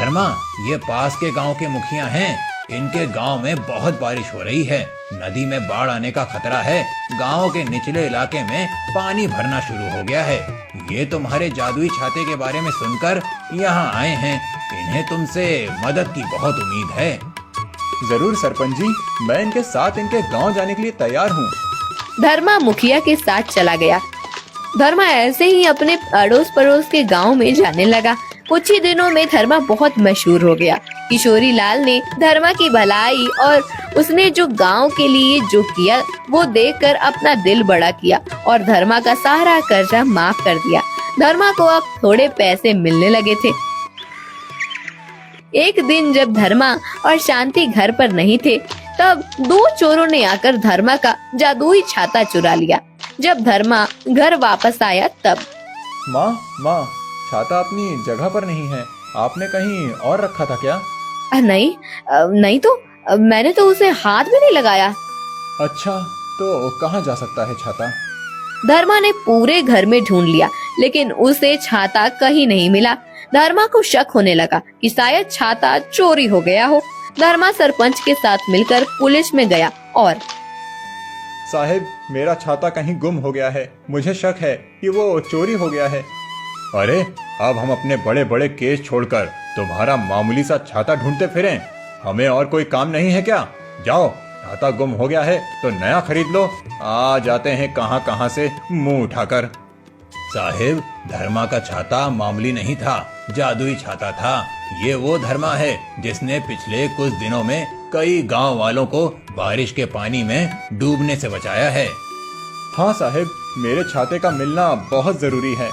धर्मा, ये पास के गांव के मुखिया हैं। इनके गांव में बहुत बारिश हो रही है। नदी में बाढ़ आने का खतरा है। गांव के निचले इलाके में पानी भरना शुरू हो गया है। ये तुम्हारे जादुई छाते के बारे में सुनकर यहाँ आए हैं। इन्हें तुमसे मदद की बहुत उम्मीद है। जरूर सरपंच जी, मैं इनके साथ इनके गांव जाने के लिए तैयार हूँ। धर्मा मुखिया के साथ चला गया। धर्मा ऐसे ही अपने अड़ोस पड़ोस के गांव में जाने लगा। कुछ ही दिनों में धर्मा बहुत मशहूर हो गया। किशोरी लाल ने धर्मा की भलाई और उसने जो गांव के लिए जो किया वो देखकर अपना दिल बड़ा किया और धर्मा का सारा कर्जा माफ कर दिया। धर्मा को अब थोड़े पैसे मिलने लगे थे। एक दिन जब धर्मा और शांति घर पर नहीं थे, तब दो चोरों ने आकर धर्मा का जादुई छाता चुरा लिया। जब धर्मा घर वापस आया तब माँ, छाता अपनी जगह पर नहीं है। आपने कहीं और रखा था क्या? नहीं तो मैंने तो उसे हाथ भी नहीं लगाया। अच्छा, तो कहाँ जा सकता है छाता? धर्मा ने पूरे घर में ढूंढ लिया, लेकिन उसे छाता कहीं नहीं मिला। धर्मा को शक होने लगा कि शायद छाता चोरी हो गया हो। धर्मा सरपंच के साथ मिलकर पुलिस में गया और साहिब, मेरा छाता कहीं गुम हो गया है। मुझे शक है कि वो चोरी हो गया है। अरे, अब हम अपने बड़े बड़े केस छोड़कर तुम्हारा मामूली सा छाता ढूंढते फिरें? हमें और कोई काम नहीं है क्या? जाओ, छाता गुम हो गया है तो नया खरीद लो। आ जाते हैं कहां कहां से मुंह उठाकर। साहिब, धर्मा का छाता मामूली नहीं था, जादुई छाता था। ये वो धर्मा है जिसने पिछले कुछ दिनों में कई गांव वालों को बारिश के पानी में डूबने से बचाया है। हाँ साहिब, मेरे छाते का मिलना बहुत जरूरी है।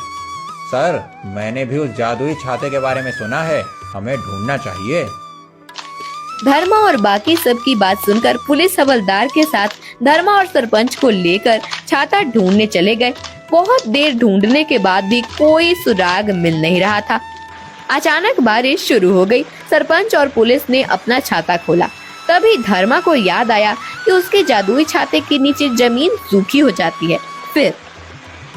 सर, मैंने भी उस जादुई छाते के बारे में सुना है। हमें ढूंढना चाहिए। धर्मा और बाकी सब की बात सुनकर पुलिस हवलदार के साथ धर्मा और सरपंच को लेकर छाता ढूंढने चले गए। बहुत देर ढूंढने के बाद भी कोई सुराग मिल नहीं रहा था। अचानक बारिश शुरू हो गई। सरपंच और पुलिस ने अपना छाता खोला। तभी धर्मा को याद आया कि उसके जादुई छाते के नीचे जमीन सूखी हो जाती है। फिर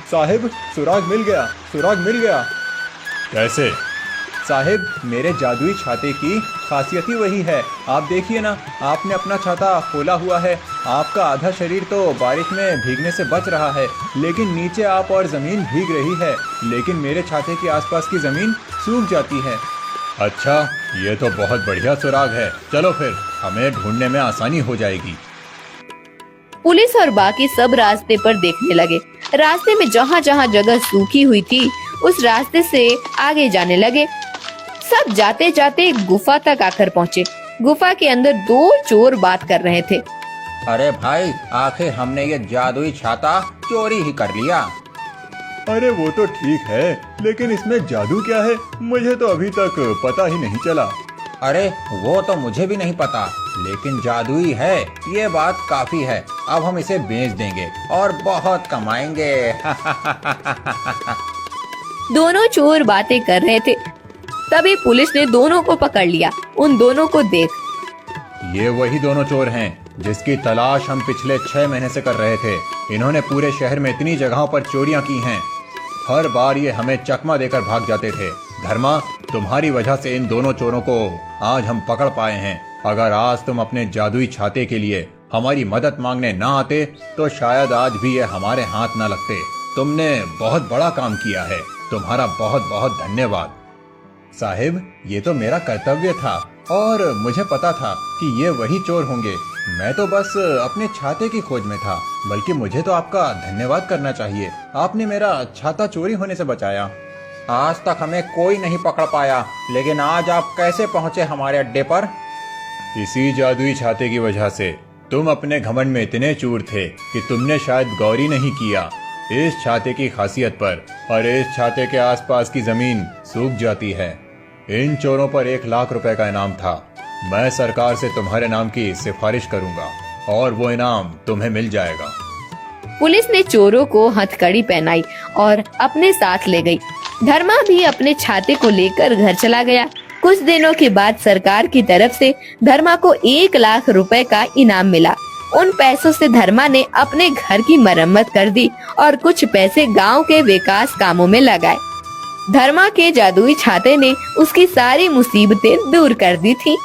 साहिब, सुराग मिल गया, सुराग मिल गया। कैसे? साहिब, मेरे जादुई छाते की खासियत ही वही है। आप देखिए ना, आपने अपना छाता खोला हुआ है। आपका आधा शरीर तो बारिश में भीगने से बच रहा है, लेकिन नीचे आप और जमीन भीग रही है। लेकिन मेरे छाते के आसपास की जमीन सूख जाती है। अच्छा, ये तो बहुत बढ़िया सुराग है। चलो फिर, हमें ढूंढने में आसानी हो जाएगी। पुलिस और बाकी सब रास्ते पर देखने लगे। रास्ते में जहाँ जहाँ जगह सूखी हुई थी, उस रास्ते से आगे जाने लगे। सब जाते जाते एक गुफा तक आकर पहुँचे। गुफा के अंदर दो चोर बात कर रहे थे। अरे भाई, आखिर हमने ये जादुई छाता चोरी ही कर लिया। अरे वो तो ठीक है, लेकिन इसमें जादू क्या है, मुझे तो अभी तक पता ही नहीं चला। अरे वो तो मुझे भी नहीं पता, लेकिन जादुई है, ये बात काफी है। अब हम इसे बेच देंगे और बहुत कमाएंगे। दोनों चोर बातें कर रहे थे। तभी पुलिस ने दोनों को पकड़ लिया। उन दोनों को देख ये वही दोनों चोर हैं जिसकी तलाश हम पिछले 6 महीने से कर रहे थे। इन्होंने पूरे शहर में इतनी जगहों पर चोरियां की हैं। हर बार ये हमें चकमा देकर भाग जाते थे। धर्मा, तुम्हारी वजह से इन दोनों चोरों को आज हम पकड़ पाए हैं। अगर आज तुम अपने जादुई छाते के लिए हमारी मदद मांगने ना आते तो शायद आज भी ये हमारे हाथ ना लगते। तुमने बहुत बड़ा काम किया है। तुम्हारा बहुत बहुत धन्यवाद। साहिब, ये तो मेरा कर्तव्य था और मुझे पता था कि ये वही चोर होंगे। मैं तो बस अपने छाते की खोज में था। बल्कि मुझे तो आपका धन्यवाद करना चाहिए। आपने मेरा छाता चोरी होने से बचाया। आज तक हमें कोई नहीं पकड़ पाया, लेकिन आज आप कैसे पहुंचे हमारे अड्डे पर? इसी जादुई छाते की वजह से। तुम अपने घमंड में इतने चूर थे कि तुमने शायद गौर ही नहीं किया इस छाते की खासियत पर। और इस छाते के आसपास की जमीन सूख जाती है। इन चोरों पर 1 लाख रुपए का इनाम था। मैं सरकार से तुम्हारे नाम की सिफारिश करूंगा और वो इनाम तुम्हें मिल जाएगा। पुलिस ने चोरों को हथकड़ी पहनाई और अपने साथ ले गई। धर्मा भी अपने छाते को लेकर घर चला गया। कुछ दिनों के बाद सरकार की तरफ से धर्मा को 1 लाख रुपए का इनाम मिला। उन पैसों से धर्मा ने अपने घर की मरम्मत कर दी और कुछ पैसे गांव के विकास कामों में लगाए। धर्मा के जादुई छाते ने उसकी सारी मुसीबतें दूर कर दी थी।